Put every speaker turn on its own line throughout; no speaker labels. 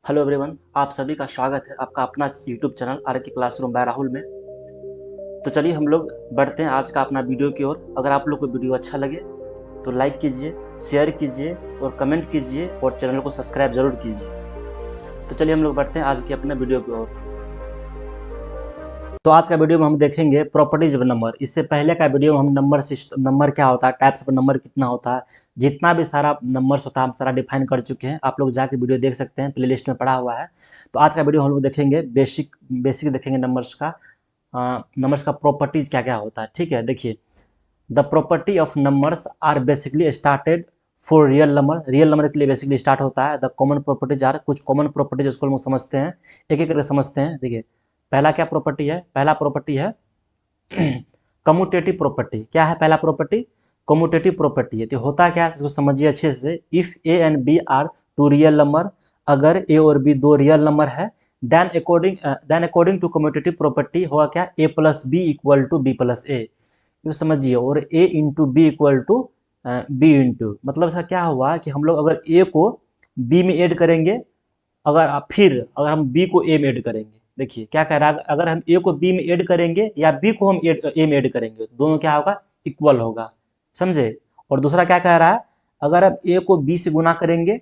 Hello everyone, आप सभी का स्वागत है आपका अपना यूट्यूब चैनल आर के क्लासरूम बाय राहुल में। तो चलिए हम लोग बढ़ते हैं आज का अपना वीडियो की ओर। अगर आप लोग को वीडियो अच्छा लगे तो लाइक कीजिए, शेयर कीजिए और कमेंट कीजिए और चैनल को सब्सक्राइब जरूर कीजिए। तो चलिए हम लोग बढ़ते हैं आज की अपने वीडियो की ओर। तो आज का वीडियो में हम देखेंगे प्रॉपर्टीज ऑफ नंबर। इससे पहले का वीडियो में हम नंबर सिस्टम, नंबर क्या होता है, टाइप्स ऑफ नंबर कितना होता है, जितना भी सारा नंबर्स होता है हम सारा डिफाइन कर चुके हैं। आप लोग जाके वीडियो देख सकते हैं, प्लेलिस्ट में पड़ा हुआ है। तो आज का वीडियो हम लोग देखेंगे बेसिक बेसिक देखेंगे नंबर्स का। नंबर्स का प्रॉपर्टीज क्या क्या होता है। ठीक है, देखिए the property of numbers are basically started for real number. Real number के लिए बेसिकली स्टार्ट होता है। द कॉमन प्रॉपर्टीज आर, कुछ कॉमन प्रॉपर्टीज उसको हम लोग समझते हैं, एक एक करके समझते हैं। देखिए पहला क्या प्रॉपर्टी है, पहला प्रॉपर्टी है कम्यूटेटिव प्रॉपर्टी। क्या है पहला प्रॉपर्टी? कम्यूटेटिव प्रॉपर्टी है। तो होता क्या है इसको समझिए अच्छे से। If A and B are two real number, अगर ए और बी दो रियल नंबर है, then according to commutative property होगा क्या, A plus B equal to B plus A. ये समझिए, और A into B equal to B into, मतलब इसका क्या हुआ कि हम लोग अगर ए को बी में ऐड करेंगे, अगर हम बी को ए में ऐड करेंगे, देखिए क्या कह रहा है, अगर हम ए को बी में ऐड करेंगे या बी को हम ए में ऐड करेंगे, दोनों क्या होगा, इक्वल होगा। समझे? और दूसरा क्या कह रहा है, अगर हम ए को बी से गुना करेंगे,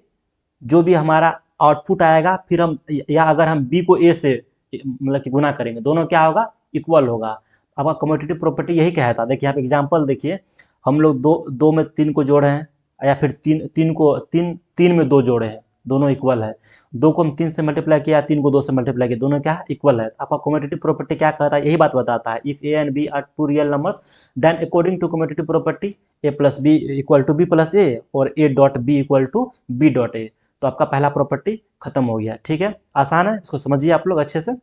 जो भी हमारा आउटपुट आएगा, फिर हम या अगर हम बी को ए से मतलब कि गुना करेंगे, दोनों क्या होगा, इक्वल होगा। आपका कम्यूटेटिव प्रॉपर्टी यही कहता है। देखिए आप एग्जांपल देखिए, हम लोग दो दो में तीन को जोड़े हैं, या फिर तीन में दो जोड़े हैं, दोनों इक्वल है। दो को हम तीन से मल्टीप्लाई किया, तीन को दो से मल्टीप्लाई किया, दोनों क्या है, इक्वल है। आपका कम्यूटेटिव प्रॉपर्टी क्या कहता है, यही बात बताता है। If A and B are two real numbers, then according to commutative property A plus B equal to B plus A और A dot B equal to B dot A. तो आपका पहला प्रॉपर्टी खत्म हो गया। ठीक है, आसान है, इसको समझिए आप लोग अच्छे से।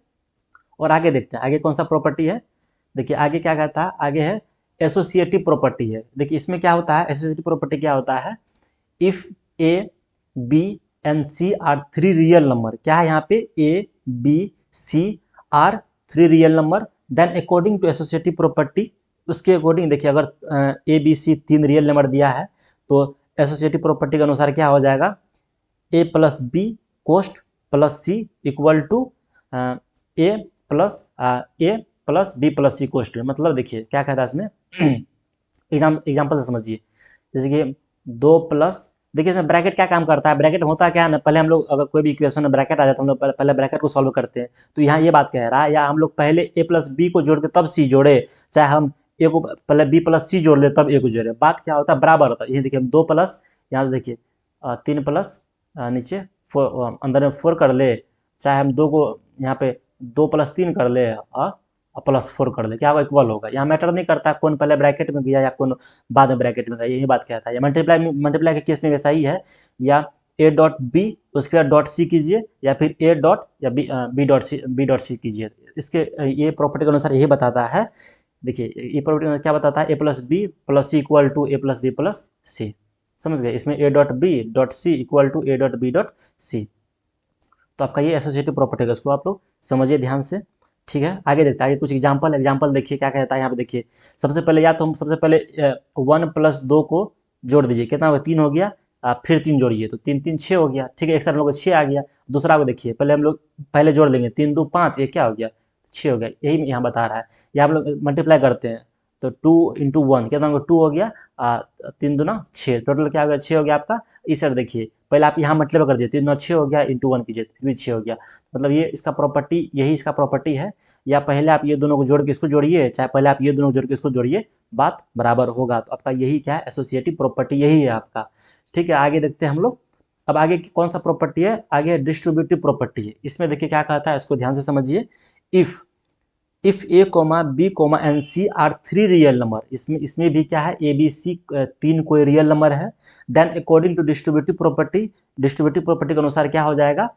और आगे देखते हैं आगे कौन सा प्रॉपर्टी है। देखिए आगे क्या कहता है, आगे है एसोसिएटिव प्रॉपर्टी है। देखिए इसमें क्या होता है, एसोसिएटिव प्रॉपर्टी क्या होता है, if A B and C are three real number. क्या है यहाँ पे, A B C are three real number, then according to associative property, उसके अकॉर्डिंग देखिए अगर ए बी सी तीन रियल नंबर दिया है, तो एसोसिएटिव प्रॉपर्टी के अनुसार क्या हो जाएगा, A plus B cost plus C equal to A plus A plus B plus C cost. मतलब देखिए क्या कहता है इसमें एग्जाम्पल से समझिए। जैसे कि दो प्लस, देखिए इसमें ब्रैकेट क्या काम करता है, ब्रैकेट होता क्या है ना, पहले हम लोग अगर कोई भी इक्वेशन में ब्रैकेट आ जाता है, हम लोग पहले ब्रैकेट को सॉल्व करते हैं। तो यहाँ ये बात कह रहा है, या हम लोग पहले ए प्लस बी को जोड़ के तब सी जोड़े, चाहे हम ए को पहले बी प्लस सी जोड़ ले तब ए को जोड़े, बात क्या होता है, बराबर होता है। ये देखिए दो प्लस, यहाँ से देखिए तीन प्लस नीचे फोर, अंदर में फोर कर ले, चाहे हम दो को यहाँ पे दो प्लस तीन कर ले और प्लस फोर कर ले, क्या होगा, इक्वल होगा। यहाँ मैटर नहीं करता कौन पहले ब्रैकेट में गया या कौन बाद में ब्रैकेट में गया, यही बात कहता है। मल्टीप्लाई के केस में वैसा ही है, या ए डॉट बी उसके बाद डॉट सी कीजिए, या फिर ए डॉट या बी डॉट सी कीजिए। इसके ये प्रॉपर्टी के अनुसार यही बताता है। देखिए ये प्रॉपर्टी क्या बताता है, A plus B plus C equal to A plus B plus C. समझ गए? इसमें A dot B dot C equal to A dot B dot C. तो आपका ये एसोसिएटिव प्रॉपर्टी है, इसको आप लोग समझिए ध्यान से। ठीक है, आगे देखते हैं, आगे कुछ एग्जाम्पल देखिए क्या कहता है यहाँ पे। देखिए सबसे पहले, या तो हम सबसे पहले वन प्लस दो को जोड़ दीजिए, कितना होगा, तीन हो गया। फिर तीन जोड़िए तो तीन तीन छः हो गया। ठीक है, एक साथ हम लोग को छः आ गया। दूसरा को देखिए, पहले हम लोग पहले जोड़ लेंगे, तीन दो पाँच, ये क्या हो गया, छः हो गया। यही यहाँ बता रहा है। या हम लोग मल्टीप्लाई करते हैं, तो टू इंटू वन कितना होगा, टू हो गया। तीन दूना छः, टोटल क्या हो गया, छः हो गया आपका। इस साइड देखिए, पहले आप यहाँ मल्टीप्लाई कर दिए, तीन नौ छः हो गया, इंटू वन कीजिए फिर भी छः हो गया। मतलब ये इसका प्रॉपर्टी, यही इसका प्रॉपर्टी है। या पहले आप ये दोनों को जोड़ के इसको जोड़िए, चाहे पहले आप ये दोनों को जोड़ के इसको जोड़िए, बात बराबर होगा। तो आपका यही क्या है, एसोसिएटिव प्रॉपर्टी यही है आपका। ठीक है, आगे देखते हैं हम लोग। अब आगे कौन सा प्रॉपर्टी है, आगे डिस्ट्रीब्यूटिव प्रॉपर्टी है। इसमें देखिए क्या कहता है, इसको ध्यान से समझिए। If A comma B comma and C are three real number, इसमें भी क्या है, ए बी सी तीन कोई रियल नंबर है, then according to distributive property के अनुसार क्या हो जाएगा,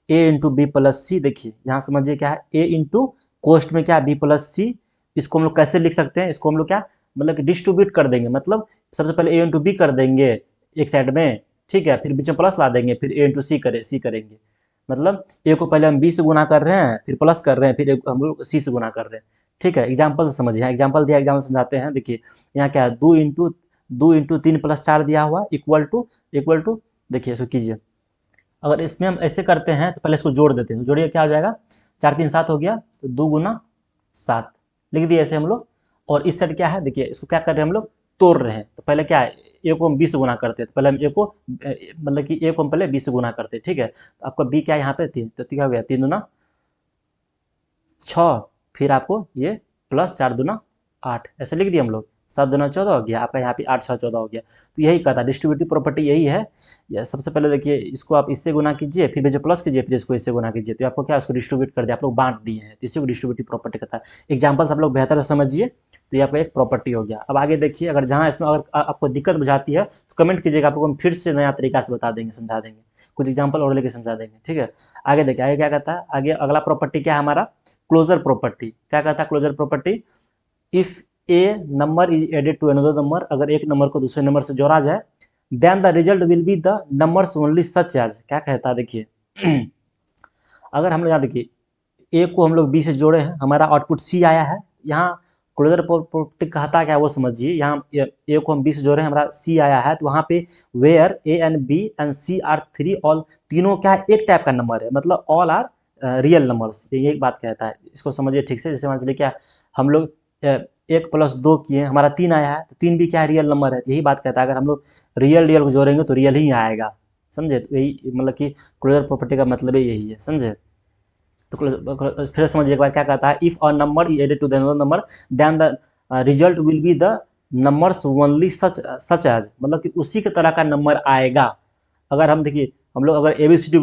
A into B plus C. देखिए यहाँ समझिए क्या है, ए इंटू कोस्ट में क्या, बी प्लस सी। इसको हम लोग कैसे लिख सकते हैं, इसको हम लोग क्या, मतलब कि डिस्ट्रीब्यूट कर देंगे। मतलब सबसे पहले ए इंटू बी कर देंगे एक साइड में, ठीक है, फिर बीच में प्लस ला देंगे, फिर ए इंटू सी करेंगे। मतलब ए को पहले हम बी से गुना कर रहे हैं, फिर प्लस कर रहे हैं, फिर हम लोग सी से गुना कर रहे हैं। ठीक है, एग्जाम्पल से समझिए, एग्जाम्पल दिया, एग्जाम्पल समझाते हैं। देखिए यहाँ क्या है, दो इंटू तीन प्लस चार दिया हुआ इक्वल टू देखिए इसको कीजिए, अगर इसमें हम ऐसे करते हैं तो पहले इसको जोड़ देते हैं, तो जोड़िए क्या हो जाएगा, 4 3 7 हो गया, तो 2 गुना 7 लिख दिए ऐसे हम लोग। और इस साइड क्या है, देखिए इसको क्या कर रहे हैं हम लोग, तोड़ रहे हैं। तो पहले क्या है, ए को हम 20 गुना करते हैं, तो पहले हम ए को मतलब कि ए को हम पहले 20 गुना करते हैं, ठीक है। तो आपका बी क्या है यहाँ पे 3, तो क्या हो गया 3 दूना 6, फिर आपको ये प्लस 4 दूना 8 ऐसे लिख दिए हम लोग, 7 दूना 14 हो गया आपका, यहाँ पे 8 6 14 हो गया। तो यही कहता है डिस्ट्रीब्यूटिव प्रॉपर्टी यही है। या सबसे पहले देखिए इसको आप इससे गुना कीजिए, फिर जो प्लस कीजिए, फिर इसको इससे गुना कीजिए, तो आपको क्या उसको डिस्ट्रीब्यूट कर दिया, आप लोग बांट दिए हैं, तो इसी को डिस्ट्रीब्यूटिव प्रॉपर्टी कहता है। एग्जाम्पल्स आप लोग बेहतर से समझिए, तो ये आपका एक प्रॉपर्टी हो गया। अब आगे देखिए, अगर जहाँ इसमें अगर आपको दिक्कत बुझाती है तो कमेंट कीजिएगा, आप लोग हम फिर से नया तरीका से बता देंगे, समझा देंगे, कुछ एग्जाम्पल और लेके समझा देंगे, ठीक है। आगे देखिए, आगे क्या कहता है, आगे अगला प्रॉपर्टी क्या है हमारा, क्लोजर प्रॉपर्टी। क्या कहता है closure property, if a number is added to another number, अगर एक नंबर को दूसरे नंबर से जोड़ा जाए, then the result will be the numbers only such as. क्या कहता है देखिए अगर हम लोग यहाँ देखिए ए को हम लोग बी से जोड़े हैं, हमारा आउटपुट सी आया है। यहाँ क्लोजर प्रॉपर्टी कहता क्या वो समझिए, यहाँ ए को हम बी से जोड़े हैं, हमारा सी आया है, तो वहाँ पे where A and B and C are three, all तीनों क्या है एक टाइप का नंबर है, मतलब ऑल आर रियल नंबर्स, ये एक बात कहता है। इसको समझिए ठीक से, जैसे मान लीजिए क्या हम लोग 1 + 2 किए, हमारा 3 आया है, तो 3 भी क्या है रियल नंबर है, यही बात कहता है। अगर हम लोग रियल रियल को जोड़ेंगे तो रियल ही आएगा, समझे। तो यही मतलब कि क्लोजर प्रॉपर्टी का मतलब यही है, समझे। तो फिर समझिए एक बार क्या कहता है, if a number is added to the another number, then the result will be the numbers only such as, मतलब कि उसी के तरह का नंबर आएगा। अगर हम देखिए हम लोग अगर ABCD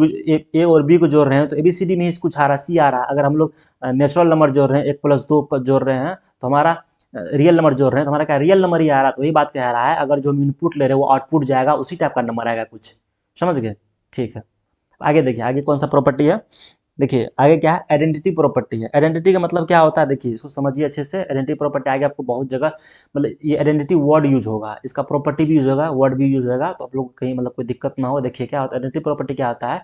ए और बी को जोड़ रहे हैं, तो ABCD में ही कुछ आ रहा है, सी आ रहा है। अगर हम लोग नेचुरल नंबर जोड़ रहे हैं, 1 + 2 पर जोड़ रहे हैं, तो हमारा रियल नंबर जोड़ रहे हैं, तो हमारा क्या रियल नंबर ही आ रहा है। तो वही बात कह रहा है, अगर जो हम इनपुट ले रहे हैं वो आउटपुट जाएगा, उसी टाइप का नंबर आएगा कुछ, समझ गए, ठीक है। आगे देखिए, आगे कौन सा प्रॉपर्टी है, देखिए आगे क्या है, आइडेंटिटी प्रॉपर्टी है। आइडेंटिटी का मतलब क्या होता है, देखिए इसको समझिए अच्छे से। आइडेंटिटी प्रॉपर्टी आगे आपको बहुत जगह मतलब ये आइडेंटिटी वर्ड यूज होगा, इसका प्रॉपर्टी भी यूज होगा, वर्ड भी यूज होगा, तो आप लोग कहीं मतलब कोई दिक्कत ना हो। देखिए क्या होता है आइडेंटिटी प्रॉपर्टी, क्या आता है,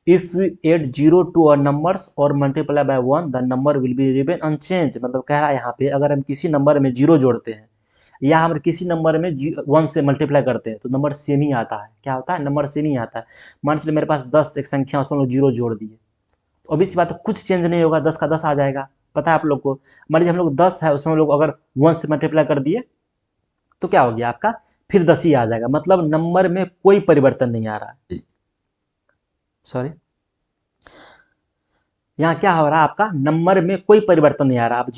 if we add 0 to a numbers और multiply by 1 the number will be remain unchange. मतलब कह रहा है यहाँ पे, अगर हम किसी नंबर में 0 जोड़ते हैं या हम किसी नंबर में 1 से मल्टीप्लाई करते हैं, तो नंबर सेम ही आता है। क्या होता है, नंबर सेम ही आता है। मान चलिए मेरे पास 10 एक संख्या, उसमें लोग 0 जोड़ दिए, तो obvious सी बात है कुछ चेंज नहीं होगा, 10 का 10 आ जाएगा, पता है आप लोग को। मान लीजिए हम लोग 10 है, उसमें हम लोग अगर 1 से मल्टीप्लाई कर दिए, तो क्या हो गया आपका, फिर 10 ही आ जाएगा, मतलब नंबर में कोई परिवर्तन नहीं आ रहा है। सॉरी, यहाँ क्या हो रहा है, आपका नंबर में कोई परिवर्तन नहीं आ रहा। आप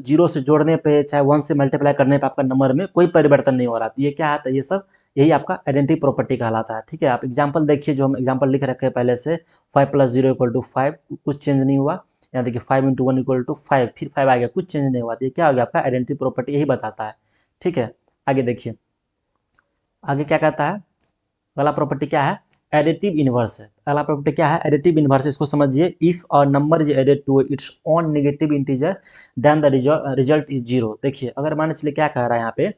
जीरो से जोड़ने पे, चाहे 1 से मल्टीप्लाई करने पे, आपका नंबर में कोई परिवर्तन नहीं हो रहा। तो ये क्या है, ये सब यही आपका आइडेंटिटी प्रॉपर्टी कहलाता है, ठीक है। आप एग्जांपल देखिए, जो हम एग्जांपल लिख रखे हैं पहले से, 5 + 0 = 5, कुछ चेंज नहीं हुआ। यहाँ देखिए 5 × 1 = 5, फिर 5 आ गया, कुछ चेंज नहीं हुआ। तो ये क्या हो गया, आपका आइडेंटिटी प्रॉपर्टी यही बताता है, ठीक है। आगे देखिए, आगे क्या कहता है, अगला प्रॉपर्टी क्या है, एडिटिव इनवर्स है। अगला प्रॉपर्टी क्या है, एडिटिव इनवर्स। इसको समझिए, if a number is added to its own negative integer then the result is 0। देखिए अगर मान चलिए क्या कह रहा है यहाँ पे,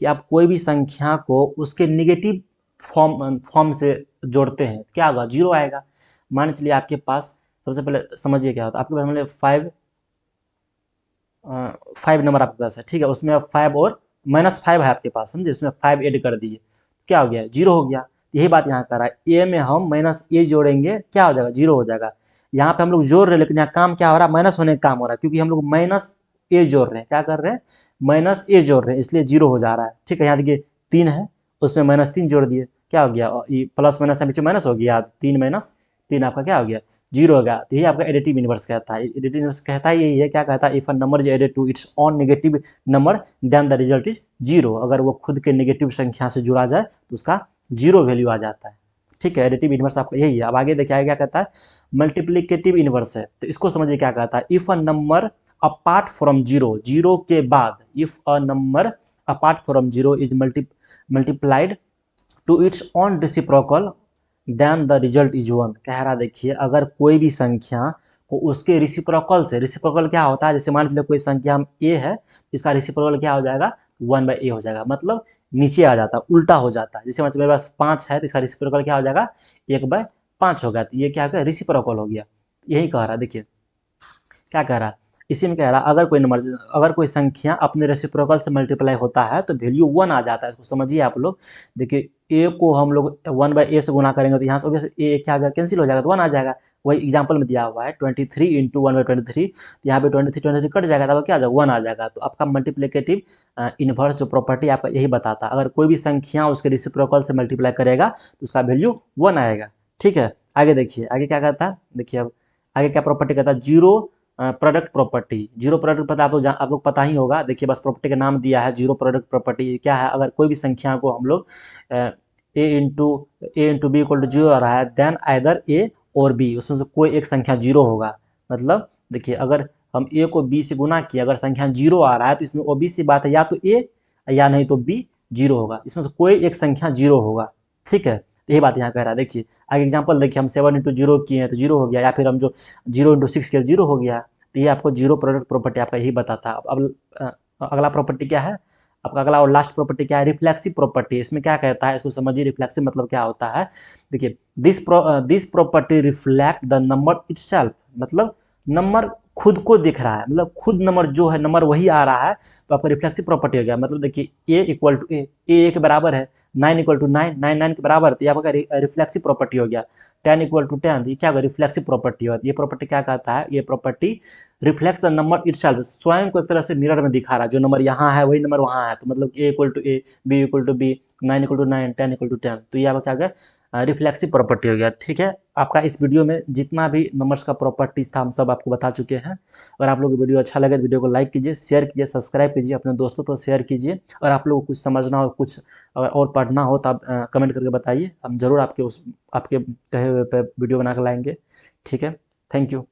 कि आप कोई भी संख्या को उसके नेगेटिव फॉर्म से जोड़ते हैं, क्या होगा, 0 आएगा। मान चलिए आपके पास, सबसे पहले समझिए क्या होता है, आपके पास मतलब 5 नंबर आपके पास है, ठीक है। उसमें 5 और -5 है आपके पास, समझे, उसमें 5 ऐड कर दिए, क्या हो गया, 0 हो गया। यही बात यहाँ कर रहा है, ए में हम -a जोड़ेंगे, क्या हो जाएगा, 0 हो जाएगा। यहाँ पे हम लोग जोड़ रहे हैं, लेकिन यहाँ काम क्या हो रहा है, माइनस होने का काम हो रहा है, क्योंकि हम लोग -a जोड़ रहे हैं। क्या कर रहे हैं, -a जोड़ रहे हैं, इसलिए 0 हो जा रहा है, ठीक है। यहाँ देखिए 3 है, उसमें -3 जोड़ दिए, क्या हो गया, ये प्लस माइनस पीछे माइनस हो गया, 3 - 3 आपका क्या हो गया, 0 हो गया। तो यही आपका एडिटिव इनवर्स कहता है। एडिटिव इनवर्स कहता है यही है, क्या कहता है, if a number is added to its own negative number then the result is 0। अगर वो खुद के नेगेटिव संख्या से जुड़ा जाए तो उसका 0 वैल्यू आ जाता है, ठीक है। एडिटिव इनवर्स आपका यही है। अब आगे देखिए क्या कहता है, मल्टीप्लिकेटिव इनवर्स है। तो इसको समझिए क्या कहता है, if a number apart from 0, 0 के बाद, if a number apart from 0 is multiplied to its own reciprocal then the result is 1। कह रहा देखिए, अगर कोई भी संख्या को उसके रेसिप्रोकल से, रेसिप्रोकल क्या होता है, जैसे मान लीजिए कोई संख्या a है, इसका रेसिप्रोकल क्या हो जाएगा, 1/a हो जाएगा, मतलब नीचे आ जाता है, उल्टा हो जाता है। जैसे मतलब मेरे पास 5 है, तो इसका रेसिप्रोकल क्या हो जाएगा, 1/5 हो गया। तो ये क्या हो गया, रेसिप्रोकल हो गया। यही कह रहा है, देखिए क्या कह रहा है, इसी में कह रहा अगर कोई संख्या अपने रेसिप्रोकल से मल्टीप्लाई होता है तो वैल्यू 1 आ जाता है। इसको समझिए आप लोग। देखिए ए को हम लोग 1/a से गुना करेंगे तो यहाँ से ऑब्वियसली ए क्या आ जाएगा, कैंसिल हो जाएगा तो 1 आ जाएगा। वही एग्जाम्पल में दिया हुआ है 23 इंटू 1/23, तो यहाँ पे 23 कट जाएगा तब क्या आ जाएगा, 1 आ जाएगा। तो आपका मल्टीप्लिकेटिव इन्वर्स जो प्रॉपर्टी आपका यही बताता है, अगर कोई भी संख्या उसके रेसिप्रोकल से मल्टीप्लाई करेगा तो उसका वैल्यू 1 आएगा। ठीक है, आगे देखिए आगे क्या कहता है। देखिए अब आगे क्या प्रॉपर्टी कहता है, zero product property. Zero product पता आप लोग पता ही होगा। देखिए बस प्रॉपर्टी का नाम दिया है जीरो प्रोडक्ट प्रॉपर्टी। क्या है, अगर कोई भी संख्या को हम लोग A into B equal to zero आ रहा है, देन आइदर ए और बी, उसमें से कोई एक संख्या जीरो होगा। मतलब देखिए अगर हम ए को बी से गुना किए, अगर संख्या जीरो आ रहा है तो इसमें ओबी सी बात है, या तो ए या नहीं तो बी जीरो होगा, इसमें से कोई एक संख्या जीरो होगा। ठीक है, यही बात यहाँ कह रहा है। देखिए आगे एग्जाम्पल देखिए, हम 7 इंटू जीरो किए हैं तो जीरो हो गया, या फिर हम जो 0 इंटू 6 किया जीरो हो गया। तो ये आपको जीरो प्रोडक्ट प्रॉपर्टी आपका यही बताता है। अब अगला प्रॉपर्टी क्या है आपका, अगला और लास्ट प्रॉपर्टी क्या है, रिफ्लेक्सिव प्रॉपर्टी। इसमें क्या कहता है, इसको समझिए। रिफ्लेक्सिव मतलब क्या होता है, देखिए this property reflect the number itself. मतलब नंबर खुद को दिख रहा है, मतलब खुद नंबर जो है नंबर वही आ रहा है, तो आपका रिफ्लेक्सिव प्रॉपर्टी हो गया। मतलब देखिए ए इक्वल टू ए के बराबर है, 9 इक्वल टू 9 9 9 के बराबर, तो ये आपका रिफ्लेक्सिव प्रॉपर्टी हो गया। 10 इक्वल टू 10, ये क्या होगा, रिफ्लेक्सिव प्रॉपर्टी हो। ये प्रॉपर्टी क्या कहता है, ये property reflex the number itself, स्वयं को एक तरह से मिरर में दिखा रहा है, जो नंबर यहाँ है वही नंबर वहाँ है। तो मतलब A equal to A, B equal to B, 9 equal to 9, 10 equal to 10, तो ये आपका क्या गया, रिफ्लेक्सिव प्रॉपर्टी हो गया। ठीक है, आपका इस वीडियो में जितना भी नंबर्स का प्रॉपर्टीज था हम सब आपको बता चुके हैं। अगर आप लोग को वीडियो अच्छा लगे तो वीडियो को लाइक कीजिए, शेयर कीजिए, सब्सक्राइब कीजिए, अपने दोस्तों को शेयर कीजिए। और आप लोगों को कुछ समझना हो, कुछ और पढ़ना हो तो आप कमेंट करके बताइए, हम जरूर आपके कहे हुए पे वीडियो बना कर लाएंगे। ठीक है, थैंक यू।